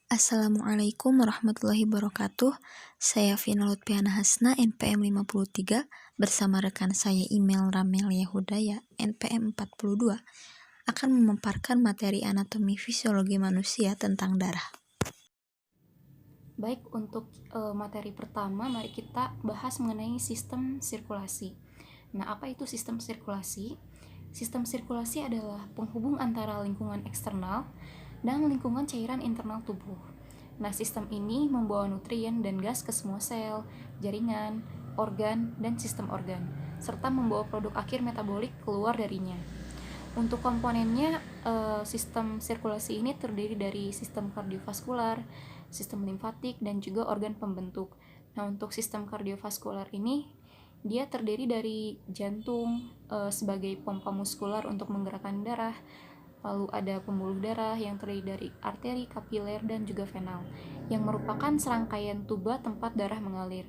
Assalamualaikum warahmatullahi wabarakatuh. Saya Vina Lutfiana Hasna, NPM 53, bersama rekan saya Email Ramelia Hudaya, NPM 42, akan memaparkan materi anatomi fisiologi manusia tentang darah. Baik, untuk materi pertama, mari kita bahas mengenai sistem sirkulasi. Nah, apa itu sistem sirkulasi? Sistem sirkulasi adalah penghubung antara lingkungan eksternal dan lingkungan cairan internal tubuh. Nah, sistem ini membawa nutrien dan gas ke semua sel, jaringan, organ, dan sistem organ, serta membawa produk akhir metabolik keluar darinya. Untuk komponennya, sistem sirkulasi ini terdiri dari sistem kardiovaskular, sistem limfatik, dan juga organ pembentuk. Nah, untuk sistem kardiovaskular ini, dia terdiri dari jantung sebagai pompa muskular untuk menggerakkan darah, lalu ada pembuluh darah yang terdiri dari arteri, kapiler, dan juga venal, yang merupakan serangkaian tuba tempat darah mengalir.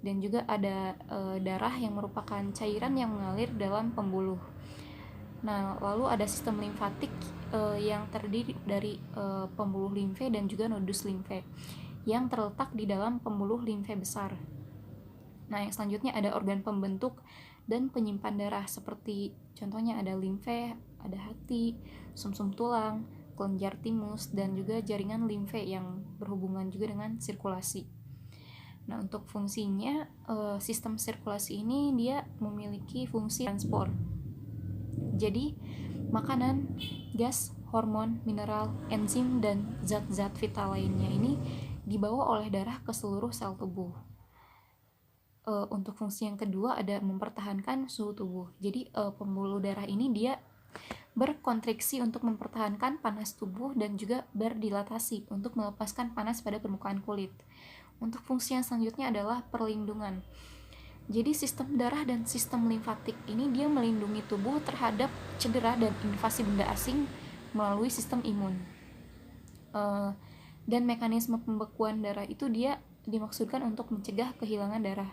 Dan juga ada darah yang merupakan cairan yang mengalir dalam pembuluh. Nah, lalu ada sistem limfatik yang terdiri dari pembuluh limfe dan juga nodus limfe yang terletak di dalam pembuluh limfe besar. Nah, yang selanjutnya ada organ pembentuk dan penyimpan darah, seperti contohnya ada limfe, ada hati, sumsum tulang, kelenjar timus, dan juga jaringan limfe yang berhubungan juga dengan sirkulasi. Nah, untuk fungsinya, sistem sirkulasi ini dia memiliki fungsi transport. Jadi, makanan, gas, hormon, mineral, enzim, dan zat-zat vital lainnya ini dibawa oleh darah ke seluruh sel tubuh. Untuk fungsi yang kedua ada mempertahankan suhu tubuh. Jadi pembuluh darah ini dia berkontriksi untuk mempertahankan panas tubuh dan juga berdilatasi untuk melepaskan panas pada permukaan kulit. Untuk fungsi yang selanjutnya adalah perlindungan. Jadi sistem darah dan sistem limfatik ini dia melindungi tubuh terhadap cedera dan invasi benda asing melalui sistem imun. Dan mekanisme pembekuan darah itu dia dimaksudkan untuk mencegah kehilangan darah.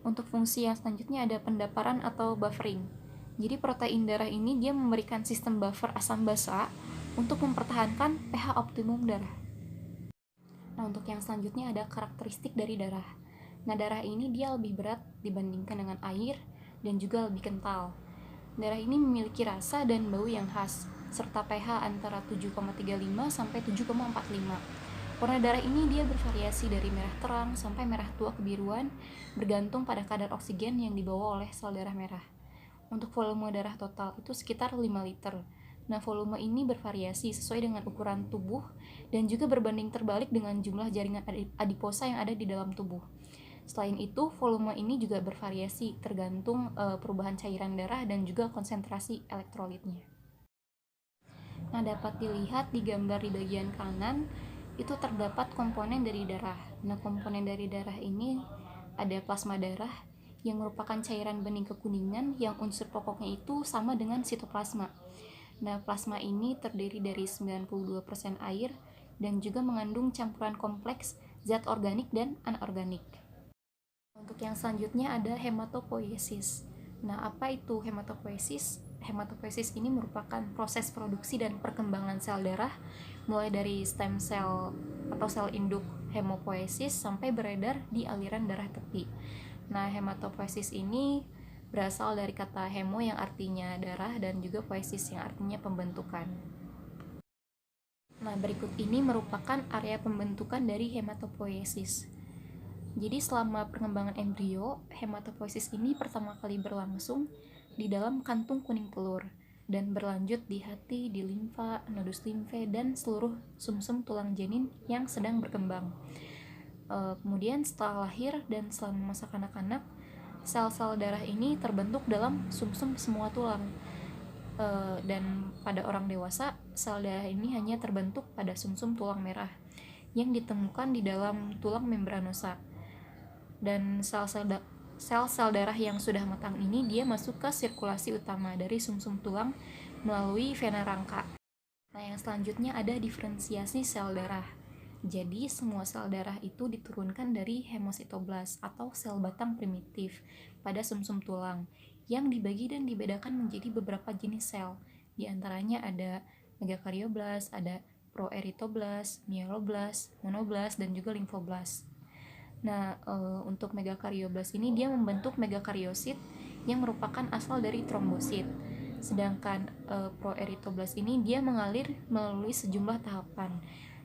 Untuk fungsi yang selanjutnya ada pendaparan atau buffering. Jadi protein darah ini dia memberikan sistem buffer asam basa untuk mempertahankan pH optimum darah. Nah, untuk yang selanjutnya ada karakteristik dari darah. Nah, darah ini dia lebih berat dibandingkan dengan air dan juga lebih kental. Darah ini memiliki rasa dan bau yang khas, serta pH antara 7,35 sampai 7,45. Warna darah ini dia bervariasi dari merah terang sampai merah tua kebiruan, bergantung pada kadar oksigen yang dibawa oleh sel darah merah. Untuk volume darah total itu sekitar 5 liter. Nah, volume ini bervariasi sesuai dengan ukuran tubuh dan juga berbanding terbalik dengan jumlah jaringan adiposa yang ada di dalam tubuh. Selain itu, volume ini juga bervariasi tergantung perubahan cairan darah dan juga konsentrasi elektrolitnya. Nah, dapat dilihat di gambar di bagian kanan, itu terdapat komponen dari darah. Nah, komponen dari darah ini ada plasma darah yang merupakan cairan bening kekuningan yang unsur pokoknya itu sama dengan sitoplasma. Nah, plasma ini terdiri dari 92% air dan juga mengandung campuran kompleks zat organik dan anorganik. Untuk yang selanjutnya ada hematopoiesis. Nah, apa itu hematopoiesis? Hematopoiesis ini merupakan proses produksi dan perkembangan sel darah mulai dari stem cell atau sel induk hemopoiesis sampai beredar di aliran darah tepi. Nah, hematopoiesis ini berasal dari kata hemo yang artinya darah dan juga poiesis yang artinya pembentukan. Nah, berikut ini merupakan area pembentukan dari hematopoiesis. Jadi selama perkembangan embrio, hematopoiesis ini pertama kali berlangsung di dalam kantung kuning telur dan berlanjut di hati, di limfa, nodus limfe, dan seluruh sumsum tulang janin yang sedang berkembang. Kemudian setelah lahir dan selama masa kanak-kanak, sel-sel darah ini terbentuk dalam sumsum semua tulang. Dan pada orang dewasa, sel darah ini hanya terbentuk pada sumsum tulang merah yang ditemukan di dalam tulang membranosa. Dan sel-sel darah yang sudah matang ini dia masuk ke sirkulasi utama dari sumsum tulang melalui vena rangka. Nah, yang selanjutnya ada diferensiasi sel darah. Jadi, semua sel darah itu diturunkan dari hemositoblas atau sel batang primitif pada sumsum tulang yang dibagi dan dibedakan menjadi beberapa jenis sel. Di antaranya ada megakarioblast, ada proeritoblas, myeloblas, monoblas, dan juga limfoblas. Nah, untuk megakarioblast ini dia membentuk megakariosit yang merupakan asal dari trombosit. Sedangkan proeritoblas ini dia mengalir melalui sejumlah tahapan.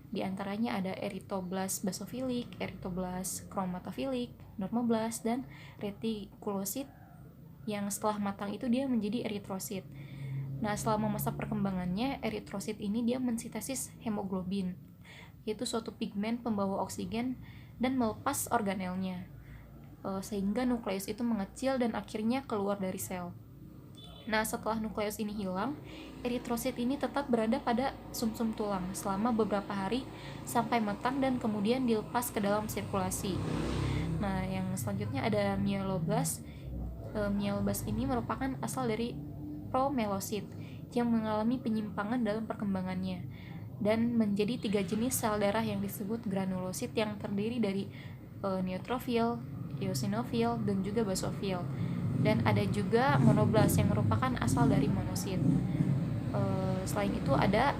Di antaranya ada eritoblas basofilik, eritoblas kromatofilik, normoblas, dan retikulosit yang setelah matang itu dia menjadi eritrosit. Nah, selama masa perkembangannya, eritrosit ini dia mensintesis hemoglobin, yaitu suatu pigmen pembawa oksigen dan melepas organelnya, sehingga nukleus itu mengecil dan akhirnya keluar dari sel. Nah, setelah nukleus ini hilang, eritrosit ini tetap berada pada sumsum tulang selama beberapa hari sampai matang dan kemudian dilepas ke dalam sirkulasi. Nah, yang selanjutnya ada myeloblas. Myeloblas ini merupakan asal dari promelosit yang mengalami penyimpangan dalam perkembangannya dan menjadi 3 jenis sel darah yang disebut granulosit yang terdiri dari neutrofil, eosinofil, dan juga basofil. Dan ada juga monoblas yang merupakan asal dari monosit. Selain itu ada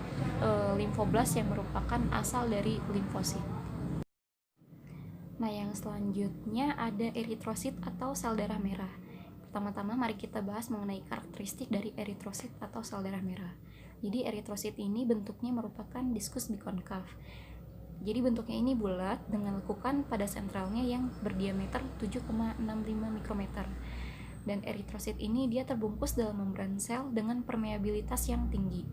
limfoblas yang merupakan asal dari limfosit. Nah, yang selanjutnya ada eritrosit atau sel darah merah. Pertama-tama mari kita bahas mengenai karakteristik dari eritrosit atau sel darah merah. Jadi eritrosit ini bentuknya merupakan diskus bikonkav. Jadi bentuknya ini bulat dengan lekukan pada sentralnya yang berdiameter 7,65 mikrometer. Dan eritrosit ini dia terbungkus dalam membran sel dengan permeabilitas yang tinggi.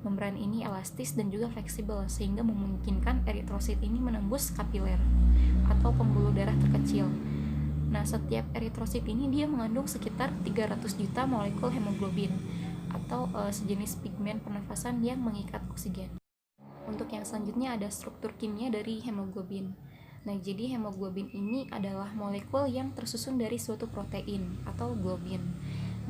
Membran ini elastis dan juga fleksibel sehingga memungkinkan eritrosit ini menembus kapiler atau pembuluh darah terkecil. Nah, setiap eritrosit ini dia mengandung sekitar 300 juta molekul hemoglobin atau sejenis pigmen pernafasan yang mengikat oksigen. Untuk yang selanjutnya ada struktur kimia dari hemoglobin. Nah, jadi hemoglobin ini adalah molekul yang tersusun dari suatu protein atau globin.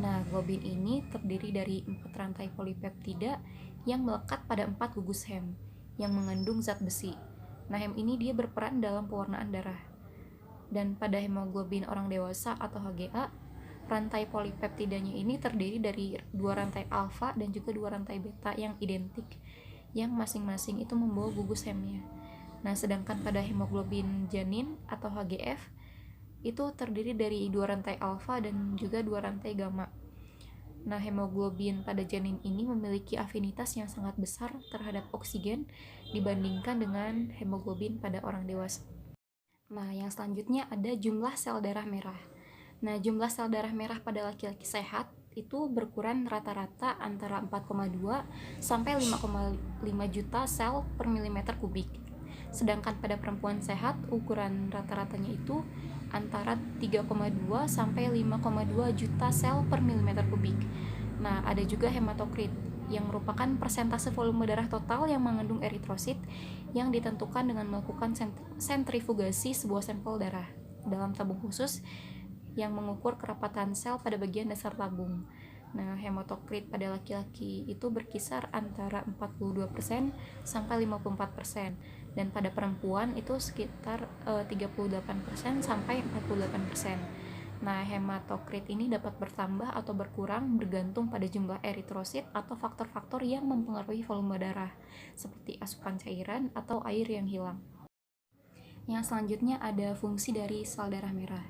Nah, globin ini terdiri dari 4 rantai polipeptida yang melekat pada 4 gugus hem yang mengandung zat besi. Nah, hem ini dia berperan dalam pewarnaan darah. Dan pada hemoglobin orang dewasa atau HGA, rantai polipeptidanya ini terdiri dari 2 rantai alfa dan juga 2 rantai beta yang identik, yang masing-masing itu membawa gugus hemnya. Nah, sedangkan pada hemoglobin janin atau HGF itu terdiri dari 2 rantai alfa dan juga 2 rantai gamma. Nah, hemoglobin pada janin ini memiliki afinitas yang sangat besar terhadap oksigen dibandingkan dengan hemoglobin pada orang dewasa. Nah, yang selanjutnya ada jumlah sel darah merah. Nah, jumlah sel darah merah pada laki-laki sehat itu berkurang rata-rata antara 4,2 sampai 5,5 juta sel per milimeter kubik. Sedangkan pada perempuan sehat, ukuran rata-ratanya itu antara 3,2 sampai 5,2 juta sel per milimeter kubik. Nah, ada juga hematokrit yang merupakan persentase volume darah total yang mengandung eritrosit yang ditentukan dengan melakukan sentrifugasi sebuah sampel darah dalam tabung khusus yang mengukur kerapatan sel pada bagian dasar tabung. Nah, hematokrit pada laki-laki itu berkisar antara 42% sampai 54%, dan pada perempuan itu sekitar 38% sampai 48%. Nah, hematokrit ini dapat bertambah atau berkurang bergantung pada jumlah eritrosit atau faktor-faktor yang mempengaruhi volume darah, seperti asupan cairan atau air yang hilang. Yang selanjutnya ada fungsi dari sel darah merah.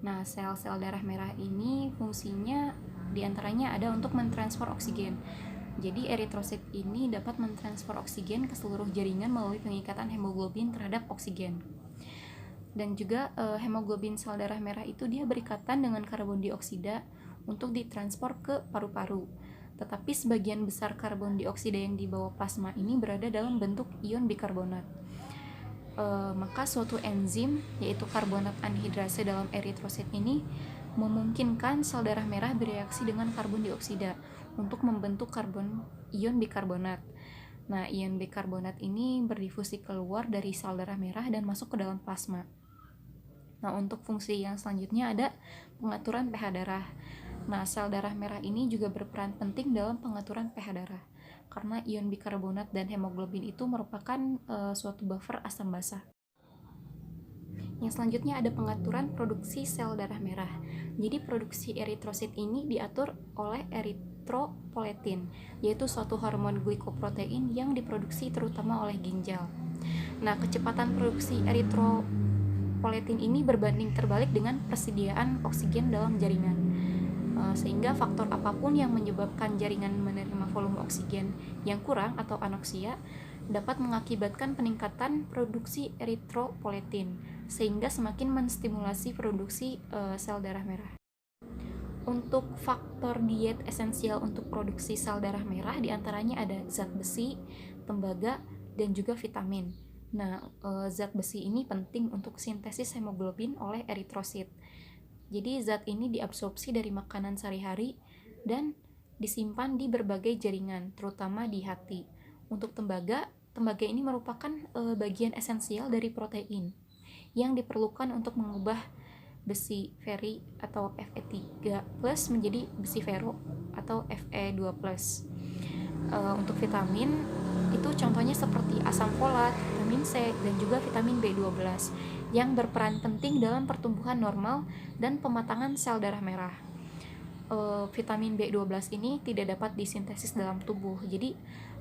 Nah, sel-sel darah merah ini fungsinya diantaranya ada untuk mentransfer oksigen. Jadi eritrosit ini dapat mentransfer oksigen ke seluruh jaringan melalui pengikatan hemoglobin terhadap oksigen. Dan juga hemoglobin sel darah merah itu dia berikatan dengan karbon dioksida untuk ditransfer ke paru-paru. Tetapi sebagian besar karbon dioksida yang dibawa plasma ini berada dalam bentuk ion bikarbonat. Maka suatu enzim yaitu karbonat anhidrase dalam eritrosit ini memungkinkan sel darah merah bereaksi dengan karbon dioksida untuk membentuk ion bikarbonat. Nah, ion bikarbonat ini berdifusi keluar dari sel darah merah dan masuk ke dalam plasma. Nah, untuk fungsi yang selanjutnya ada pengaturan pH darah. Nah, sel darah merah ini juga berperan penting dalam pengaturan pH darah karena ion bikarbonat dan hemoglobin itu merupakan suatu buffer asam basa. Yang selanjutnya ada pengaturan produksi sel darah merah. Jadi produksi eritrosit ini diatur oleh eritropoietin, yaitu suatu hormon glikoprotein yang diproduksi terutama oleh ginjal. Nah, kecepatan produksi eritropoietin ini berbanding terbalik dengan persediaan oksigen dalam jaringan. Sehingga faktor apapun yang menyebabkan jaringan menerima volume oksigen yang kurang atau anoksia dapat mengakibatkan peningkatan produksi eritropoietin, sehingga semakin menstimulasi produksi sel darah merah. Untuk faktor diet esensial untuk produksi sel darah merah diantaranya ada zat besi, tembaga, dan juga vitamin. Nah, zat besi ini penting untuk sintesis hemoglobin oleh eritrosit. Jadi zat ini diabsorpsi dari makanan sehari-hari dan disimpan di berbagai jaringan, terutama di hati. Untuk tembaga ini merupakan bagian esensial dari protein yang diperlukan untuk mengubah besi feri atau Fe3+ menjadi besi fero atau Fe2+. Untuk vitamin itu contohnya seperti asam folat, vitamin C, dan juga vitamin B12 yang berperan penting dalam pertumbuhan normal dan pematangan sel darah merah. Vitamin B12 ini tidak dapat disintesis dalam tubuh, jadi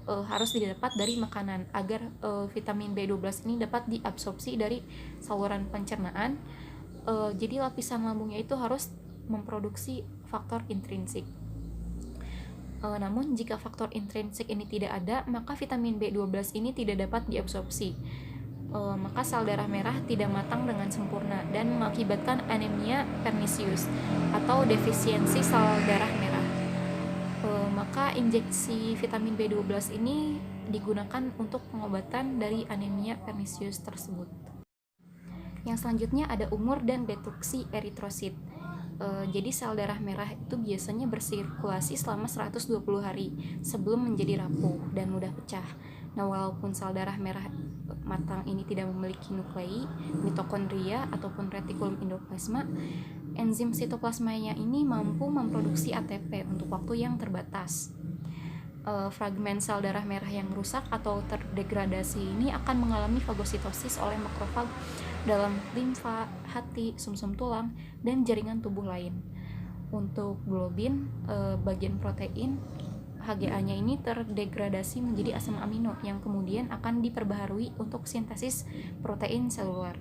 harus didapat dari makanan agar vitamin B12 ini dapat diabsorpsi dari saluran pencernaan. Jadi lapisan lambungnya itu harus memproduksi faktor intrinsik. Namun jika faktor intrinsik ini tidak ada, maka vitamin B12 ini tidak dapat diabsorpsi. Maka sel darah merah tidak matang dengan sempurna dan mengakibatkan anemia pernicious atau defisiensi sel darah merah. Maka injeksi vitamin B12 ini digunakan untuk pengobatan dari anemia pernicious tersebut. Yang selanjutnya ada umur dan destruksi eritrosit. Jadi sel darah merah itu biasanya bersirkulasi selama 120 hari sebelum menjadi rapuh dan mudah pecah. Nah, walaupun sel darah merah matang ini tidak memiliki nuklei, mitokondria, ataupun retikulum endoplasma, enzim sitoplasmanya ini mampu memproduksi ATP untuk waktu yang terbatas. Fragmen sel darah merah yang rusak atau terdegradasi ini akan mengalami fagositosis oleh makrofag dalam limfa, hati, sumsum tulang, dan jaringan tubuh lain. Untuk globin, bagian protein HGA-nya ini terdegradasi menjadi asam amino yang kemudian akan diperbaharui untuk sintesis protein seluler.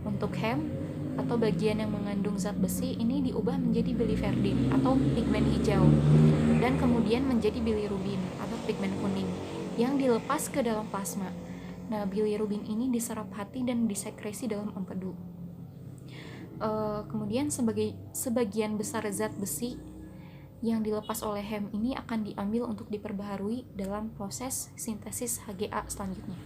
Untuk hem atau bagian yang mengandung zat besi ini diubah menjadi biliverdin atau pigmen hijau dan kemudian menjadi bilirubin atau pigmen kuning yang dilepas ke dalam plasma. Nah, bilirubin ini diserap hati dan disekresi dalam empedu. Kemudian sebagian besar zat besi yang dilepas oleh hem ini akan diambil untuk diperbaharui dalam proses sintesis HGA selanjutnya.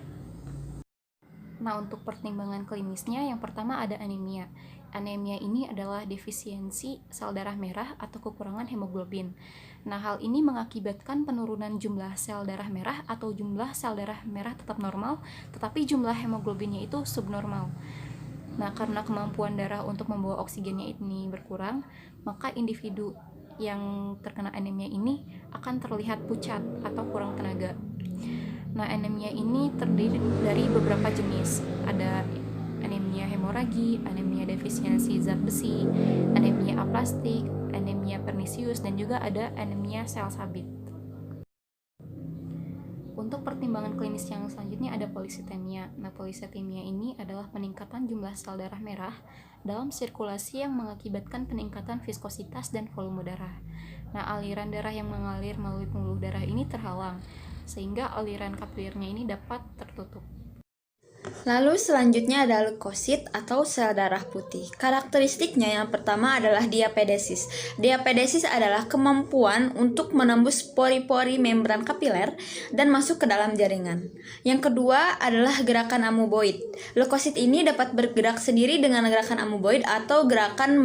Nah, untuk pertimbangan klinisnya yang pertama ada anemia. Anemia ini adalah defisiensi sel darah merah atau kekurangan hemoglobin. Nah, hal ini mengakibatkan penurunan jumlah sel darah merah atau jumlah sel darah merah tetap normal, tetapi jumlah hemoglobinnya itu subnormal. Nah, karena kemampuan darah untuk membawa oksigennya ini berkurang, maka individu yang terkena anemia ini akan terlihat pucat atau kurang tenaga. Nah, anemia ini terdiri dari beberapa jenis. Ada anemia hemoragi, anemia defisiensi zat besi, anemia aplastik, anemia pernicious, dan juga ada anemia sel sabit. Untuk pertimbangan klinis yang selanjutnya ada polisitemia. Nah, polisitemia ini adalah peningkatan jumlah sel darah merah dalam sirkulasi yang mengakibatkan peningkatan viskositas dan volume darah. Nah, aliran darah yang mengalir melalui pembuluh darah ini terhalang, sehingga aliran kapilirnya ini dapat tertutup. Lalu selanjutnya ada leukosit atau sel darah putih. Karakteristiknya yang pertama adalah diapedesis. Diapedesis adalah kemampuan untuk menembus pori-pori membran kapiler dan masuk ke dalam jaringan. Yang kedua adalah gerakan amoeboid. Leukosit ini dapat bergerak sendiri dengan gerakan amoeboid atau gerakan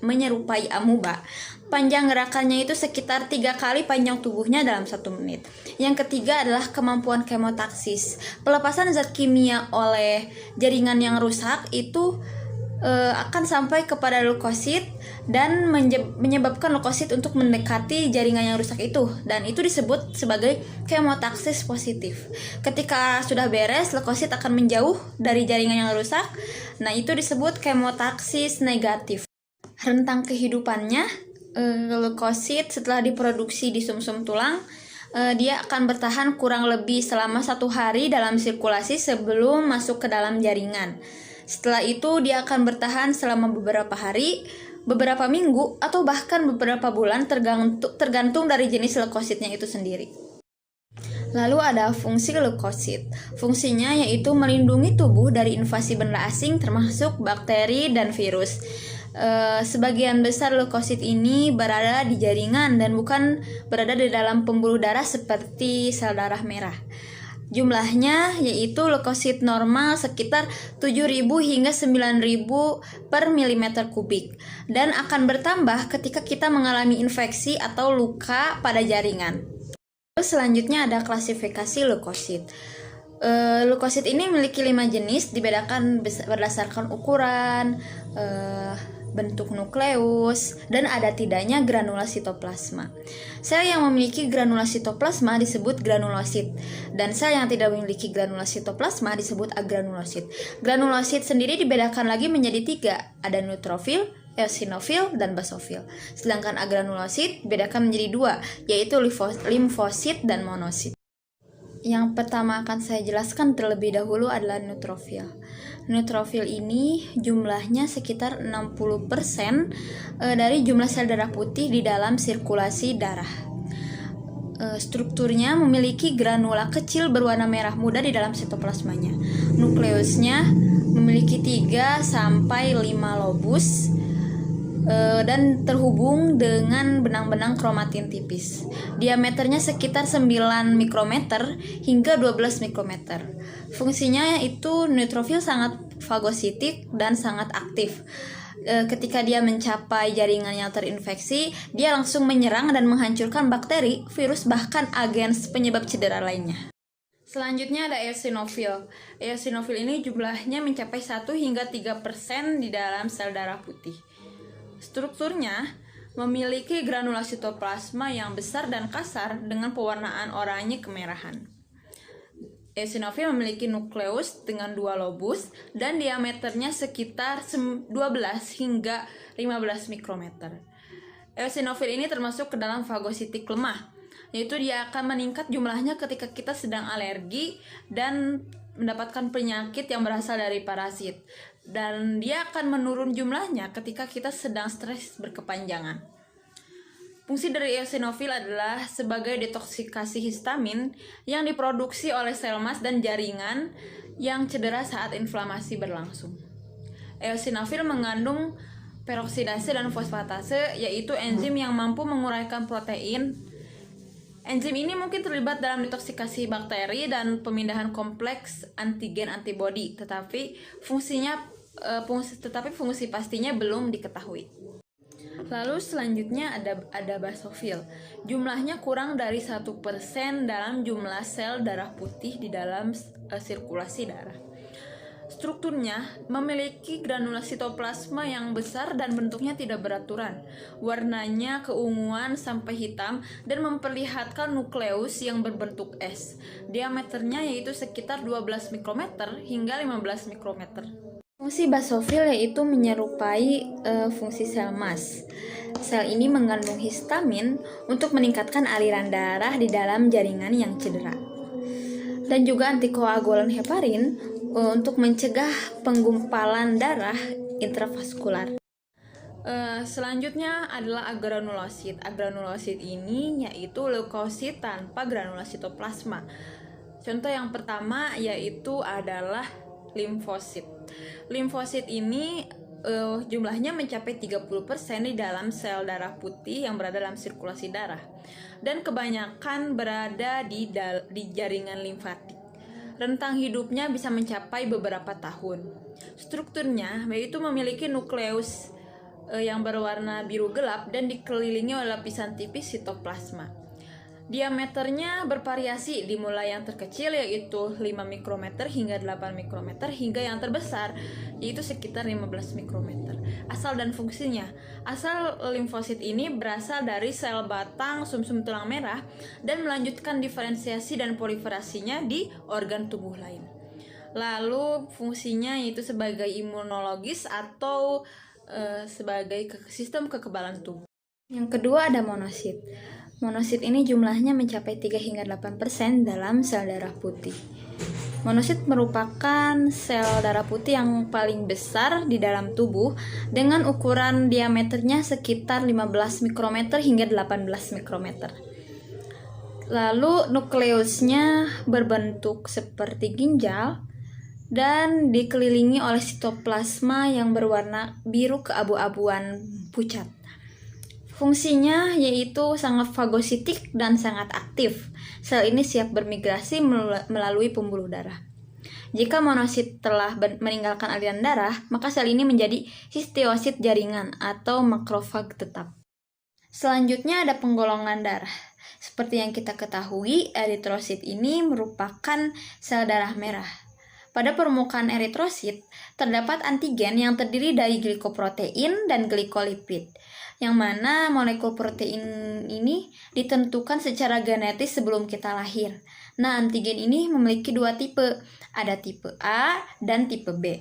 menyerupai amuba. Panjang gerakannya itu sekitar 3 kali panjang tubuhnya dalam 1 menit. Yang ketiga adalah kemampuan kemotaksis. Pelepasan zat kimia oleh jaringan yang rusak itu akan sampai kepada leukosit dan menyebabkan leukosit untuk mendekati jaringan yang rusak itu, dan itu disebut sebagai kemotaksis positif. Ketika sudah beres, leukosit akan menjauh dari jaringan yang rusak. Nah, itu disebut kemotaksis negatif. Rentang kehidupannya, leukosit setelah diproduksi di sumsum tulang, dia akan bertahan kurang lebih selama 1 hari dalam sirkulasi sebelum masuk ke dalam jaringan. Setelah itu dia akan bertahan selama beberapa hari, beberapa minggu, atau bahkan beberapa bulan tergantung dari jenis leukositnya itu sendiri. Lalu ada fungsi leukosit. Fungsinya yaitu melindungi tubuh dari invasi benda asing termasuk bakteri dan virus. Sebagian besar leukosit ini berada di jaringan dan bukan berada di dalam pembuluh darah seperti sel darah merah. Jumlahnya yaitu leukosit normal sekitar 7.000 hingga 9.000 per milimeter kubik dan akan bertambah ketika kita mengalami infeksi atau luka pada jaringan. Selanjutnya ada klasifikasi leukosit. Leukosit ini memiliki 5 jenis, dibedakan berdasarkan ukuran, bentuk nukleus, dan ada tidaknya granula sitoplasma. Sel yang memiliki granula sitoplasma disebut granulosit, dan sel yang tidak memiliki granula sitoplasma disebut agranulosit. Granulosit sendiri dibedakan lagi menjadi 3, ada neutrofil, eosinofil, dan basofil. Sedangkan agranulosit dibedakan menjadi 2, yaitu limfosit dan monosit. Yang pertama akan saya jelaskan terlebih dahulu adalah neutrofil. Neutrofil ini jumlahnya sekitar 60% dari jumlah sel darah putih di dalam sirkulasi darah. Strukturnya memiliki granula kecil berwarna merah muda di dalam sitoplasmanya. Nukleusnya memiliki 3-5 lobus dan terhubung dengan benang-benang kromatin tipis. Diameternya sekitar 9 mikrometer hingga 12 mikrometer. Fungsinya yaitu neutrofil sangat fagositik dan sangat aktif. Ketika dia mencapai jaringan yang terinfeksi, dia langsung menyerang dan menghancurkan bakteri, virus, bahkan agen penyebab cedera lainnya. Selanjutnya ada eosinofil. Eosinofil ini jumlahnya mencapai 1 hingga 3% di dalam sel darah putih. Strukturnya memiliki granula sitoplasma yang besar dan kasar dengan pewarnaan oranye kemerahan. Eosinofil memiliki nukleus dengan 2 lobus dan diameternya sekitar 12 hingga 15 mikrometer. Eosinofil ini termasuk ke dalam fagositik lemah, yaitu dia akan meningkat jumlahnya ketika kita sedang alergi dan mendapatkan penyakit yang berasal dari parasit. Dan dia akan menurun jumlahnya ketika kita sedang stres berkepanjangan. Fungsi dari eosinofil adalah sebagai detoksikasi histamin yang diproduksi oleh sel mas dan jaringan yang cedera saat inflamasi berlangsung. Eosinofil mengandung peroksidase dan fosfatase, yaitu enzim yang mampu menguraikan protein. Enzim ini mungkin terlibat dalam detoksikasi bakteri dan pemindahan kompleks antigen antibodi, tetapi fungsi pastinya belum diketahui. Lalu selanjutnya ada basofil. Jumlahnya kurang dari 1% dalam jumlah sel darah putih di dalam sirkulasi darah. Strukturnya memiliki granula sitoplasma yang besar dan bentuknya tidak beraturan. Warnanya keunguan sampai hitam dan memperlihatkan nukleus yang berbentuk es. Diameternya yaitu sekitar 12 mikrometer hingga 15 mikrometer. Fungsi basofil yaitu menyerupai fungsi sel mas. Sel ini mengandung histamin untuk meningkatkan aliran darah di dalam jaringan yang cedera. Dan juga antikoagulan heparin untuk mencegah penggumpalan darah intravaskular. Selanjutnya adalah agranulosit. Agranulosit ini yaitu leukosit tanpa granula sitoplasma. Contoh yang pertama yaitu adalah limfosit. Limfosit ini jumlahnya mencapai 30% di dalam sel darah putih yang berada dalam sirkulasi darah, dan kebanyakan berada di jaringan limfatik. Rentang hidupnya bisa mencapai beberapa tahun. Strukturnya yaitu memiliki nukleus yang berwarna biru gelap dan dikelilingi oleh lapisan tipis sitoplasma. Diameternya bervariasi dimulai yang terkecil yaitu 5 mikrometer hingga 8 mikrometer hingga yang terbesar yaitu sekitar 15 mikrometer. Asal dan fungsinya. Asal limfosit ini berasal dari sel batang sumsum tulang merah dan melanjutkan diferensiasi dan proliferasinya di organ tubuh lain. Lalu fungsinya yaitu sebagai imunologis atau sebagai sistem kekebalan tubuh. Yang kedua ada monosit. Monosit ini jumlahnya mencapai 3 hingga 8% dalam sel darah putih. Monosit merupakan sel darah putih yang paling besar di dalam tubuh dengan ukuran diameternya sekitar 15 mikrometer hingga 18 mikrometer. Lalu nukleusnya berbentuk seperti ginjal dan dikelilingi oleh sitoplasma yang berwarna biru keabu-abuan pucat. Fungsinya yaitu sangat fagositik dan sangat aktif. Sel ini siap bermigrasi melalui pembuluh darah. Jika monosit telah meninggalkan aliran darah, maka sel ini menjadi histiosit jaringan atau makrofag tetap. Selanjutnya ada penggolongan darah. Seperti yang kita ketahui, eritrosit ini merupakan sel darah merah. Pada permukaan eritrosit, terdapat antigen yang terdiri dari glikoprotein dan glikolipid, yang mana molekul protein ini ditentukan secara genetis sebelum kita lahir. Nah, antigen ini memiliki dua tipe, ada tipe A dan tipe B.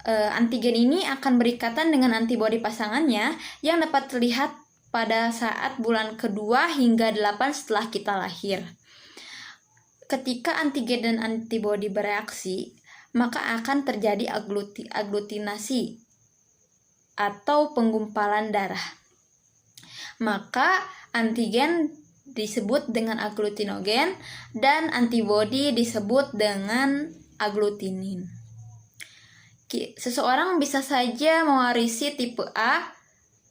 Antigen ini akan berikatan dengan antibodi pasangannya yang dapat terlihat pada saat bulan kedua hingga 8 setelah kita lahir. Ketika antigen dan antibodi bereaksi, maka akan terjadi aglutinasi atau penggumpalan darah. Maka antigen disebut dengan aglutinogen dan antibodi disebut dengan aglutinin. Seseorang bisa saja mewarisi tipe A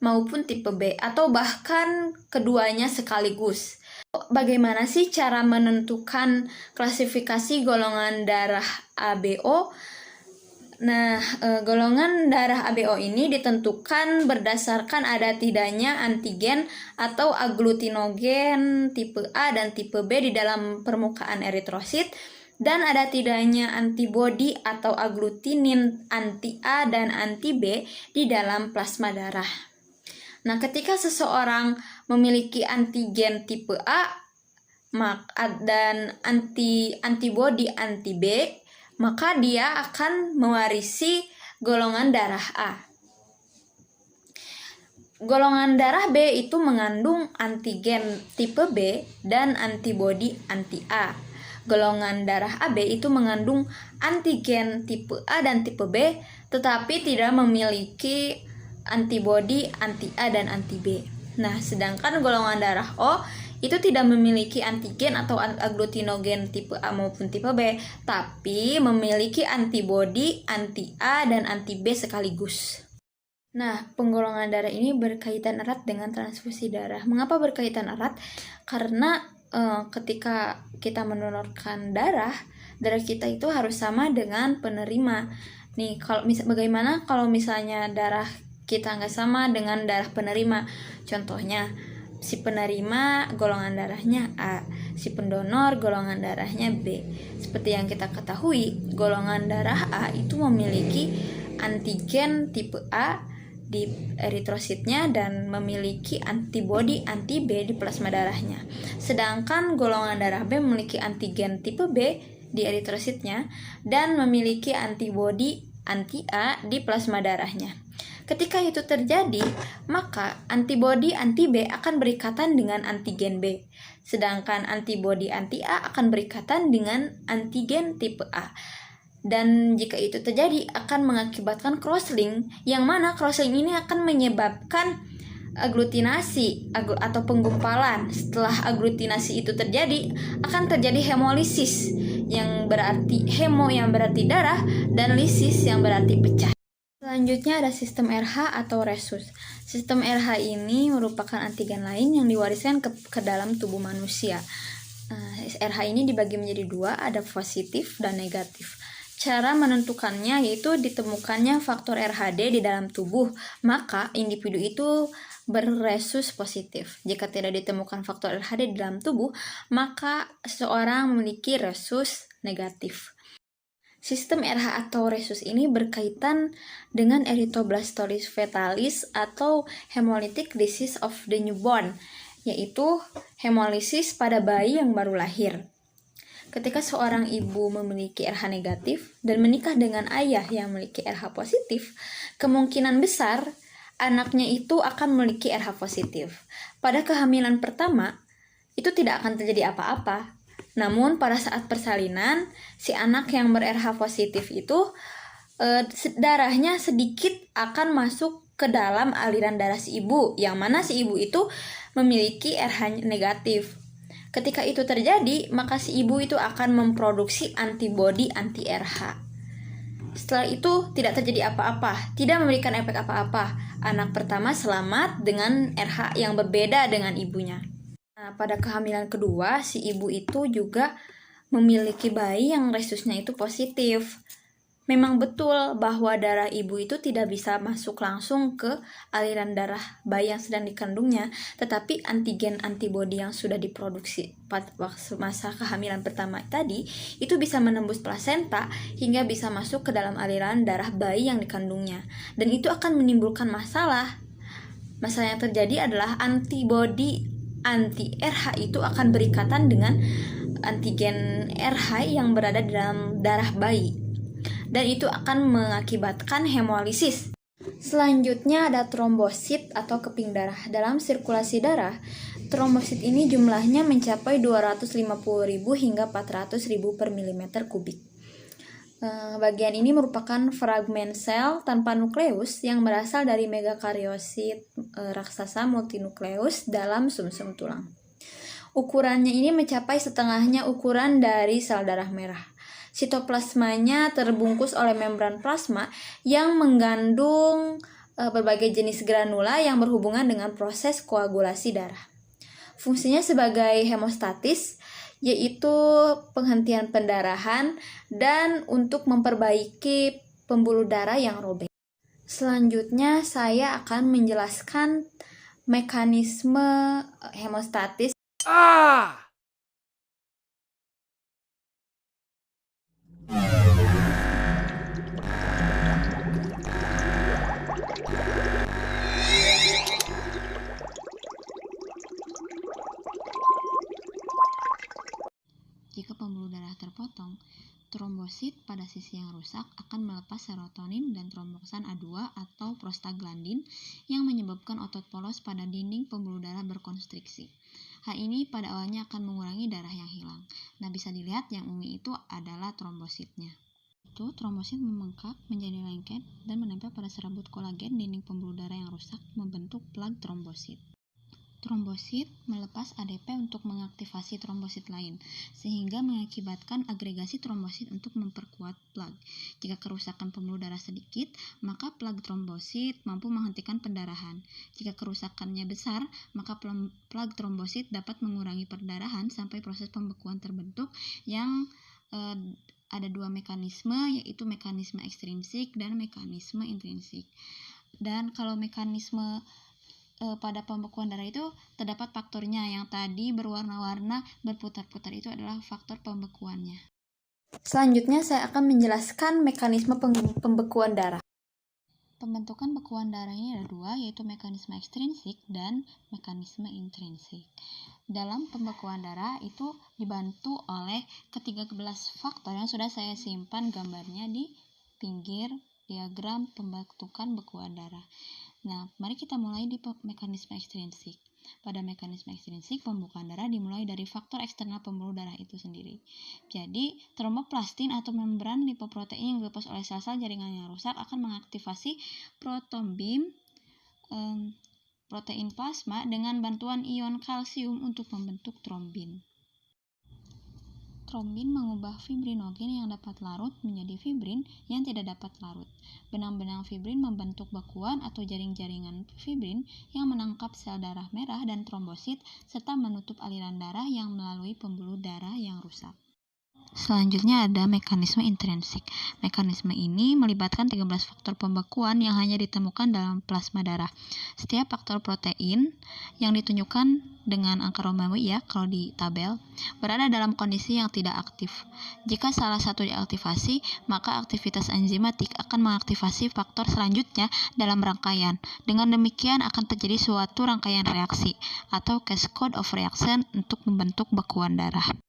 maupun tipe B atau bahkan keduanya sekaligus. Bagaimana sih cara menentukan klasifikasi golongan darah ABO? Nah, golongan darah ABO ini ditentukan berdasarkan ada tidaknya antigen atau aglutinogen tipe A dan tipe B di dalam permukaan eritrosit dan ada tidaknya antibodi atau aglutinin anti A dan anti B di dalam plasma darah. Nah, ketika seseorang memiliki antigen tipe A dan antibodi anti B, maka dia akan mewarisi golongan darah A. Golongan darah B itu mengandung antigen tipe B dan antibodi anti A. Golongan darah AB itu mengandung antigen tipe A dan tipe B, tetapi tidak memiliki antibodi anti A dan anti B. Nah, sedangkan golongan darah O itu tidak memiliki antigen atau aglutinogen tipe A maupun tipe B, tapi memiliki antibodi anti A dan anti B sekaligus. Nah, penggolongan darah ini berkaitan erat dengan transfusi darah. Mengapa berkaitan erat? Karena ketika kita mendonorkan darah kita itu harus sama dengan penerima. Nih, bagaimana kalau misalnya darah kita nggak sama dengan darah penerima? Contohnya, si penerima golongan darahnya A, si pendonor golongan darahnya B. Seperti yang kita ketahui, golongan darah A itu memiliki antigen tipe A di eritrositnya dan memiliki antibodi anti B di plasma darahnya. Sedangkan golongan darah B memiliki antigen tipe B di eritrositnya dan memiliki antibodi anti A di plasma darahnya. Ketika itu terjadi, maka antibodi anti B akan berikatan dengan antigen B, sedangkan antibodi anti A akan berikatan dengan antigen tipe A. Dan jika itu terjadi, akan mengakibatkan crosslink, yang mana crosslink ini akan menyebabkan aglutinasi atau penggumpalan. Setelah aglutinasi itu terjadi, akan terjadi hemolisis, yang berarti hemo yang berarti darah, dan lisis yang berarti pecah. Selanjutnya ada sistem RH atau rhesus. Sistem RH ini merupakan antigen lain yang diwariskan ke dalam tubuh manusia. RH ini dibagi menjadi dua, ada positif dan negatif. Cara menentukannya yaitu ditemukannya faktor RHD di dalam tubuh, maka individu itu berresus positif. Jika tidak ditemukan faktor RHD di dalam tubuh, maka seseorang memiliki resus negatif. Sistem RH atau resus ini berkaitan dengan erythroblastosis fetalis atau hemolytic disease of the newborn, yaitu hemolisis pada bayi yang baru lahir. Ketika seorang ibu memiliki RH negatif dan menikah dengan ayah yang memiliki RH positif, kemungkinan besar anaknya itu akan memiliki RH positif. Pada kehamilan pertama, itu tidak akan terjadi apa-apa. Namun pada saat persalinan, si anak yang ber-RH positif itu darahnya sedikit akan masuk ke dalam aliran darah si ibu, yang mana si ibu itu memiliki RH negatif. Ketika itu terjadi, maka si ibu itu akan memproduksi antibodi anti-RH. Setelah itu tidak terjadi apa-apa, tidak memberikan efek apa-apa. Anak pertama selamat dengan RH yang berbeda dengan ibunya. Nah, pada kehamilan kedua, si ibu itu juga memiliki bayi yang resusnya itu positif. Memang betul bahwa darah ibu itu tidak bisa masuk langsung ke aliran darah bayi yang sedang dikandungnya, tetapi antigen antibodi yang sudah diproduksi pada masa kehamilan pertama tadi itu bisa menembus plasenta hingga bisa masuk ke dalam aliran darah bayi yang dikandungnya, dan itu akan menimbulkan masalah. Masalah yang terjadi adalah antibodi anti-RH itu akan berikatan dengan antigen RH yang berada di dalam darah bayi, dan itu akan mengakibatkan hemolisis. Selanjutnya ada trombosit atau keping darah. Dalam sirkulasi darah, trombosit ini jumlahnya mencapai 250.000 hingga 400.000 per milimeter kubik. Bagian ini merupakan fragmen sel tanpa nukleus yang berasal dari megakariosit raksasa multinukleus dalam sumsum tulang. Ukurannya ini mencapai setengahnya ukuran dari sel darah merah. Sitoplasmanya terbungkus oleh membran plasma yang mengandung berbagai jenis granula yang berhubungan dengan proses koagulasi darah. Fungsinya sebagai hemostatis, yaitu penghentian pendarahan dan untuk memperbaiki pembuluh darah yang robek. Selanjutnya saya akan menjelaskan mekanisme hemostatis. Jika pembuluh darah terpotong, trombosit pada sisi yang rusak akan melepas serotonin dan tromboksan A2 atau prostaglandin yang menyebabkan otot polos pada dinding pembuluh darah berkonstriksi. Hal ini pada awalnya akan mengurangi darah yang hilang. Nah, bisa dilihat yang ungu itu adalah trombositnya. Trombosit membengkak menjadi lengket dan menempel pada serabut kolagen dinding pembuluh darah yang rusak, membentuk plak trombosit. Trombosit melepas ADP untuk mengaktifasi trombosit lain, sehingga mengakibatkan agregasi trombosit untuk memperkuat plak. Jika kerusakan pembuluh darah sedikit, maka plak trombosit mampu menghentikan pendarahan. Jika kerusakannya besar, maka plak trombosit dapat mengurangi perdarahan sampai proses pembekuan terbentuk yang ada dua mekanisme, yaitu mekanisme ekstrinsik dan mekanisme intrinsik. Dan kalau mekanisme pada pembekuan darah itu terdapat faktornya yang tadi berwarna-warna berputar-putar, itu adalah faktor pembekuannya. Selanjutnya saya akan menjelaskan mekanisme pembekuan darah. Pembentukan bekuan darah ini ada dua, yaitu mekanisme ekstrinsik dan mekanisme intrinsik. Dalam pembekuan darah itu dibantu oleh ke-13 faktor yang sudah saya simpan gambarnya di pinggir diagram pembentukan bekuan darah. Nah, mari kita mulai di mekanisme ekstrinsik. Pada mekanisme ekstrinsik, pembekuan darah dimulai dari faktor eksternal pembuluh darah itu sendiri. Jadi, tromboplastin atau membran lipoprotein yang dilepas oleh sel-sel jaringan yang rusak akan mengaktifasi protombin protein plasma dengan bantuan ion kalsium untuk membentuk trombin. Trombin mengubah fibrinogen yang dapat larut menjadi fibrin yang tidak dapat larut. Benang-benang fibrin membentuk bekuan atau jaring-jaringan fibrin yang menangkap sel darah merah dan trombosit serta menutup aliran darah yang melalui pembuluh darah yang rusak. Selanjutnya ada mekanisme intrinsik. Mekanisme ini melibatkan 13 faktor pembekuan yang hanya ditemukan dalam plasma darah. Setiap faktor protein yang ditunjukkan dengan angka Romawi ya kalau di tabel berada dalam kondisi yang tidak aktif. Jika salah satu diaktifasi, maka aktivitas enzimatik akan mengaktifasi faktor selanjutnya dalam rangkaian. Dengan demikian akan terjadi suatu rangkaian reaksi atau cascade of reaction untuk membentuk bekuan darah.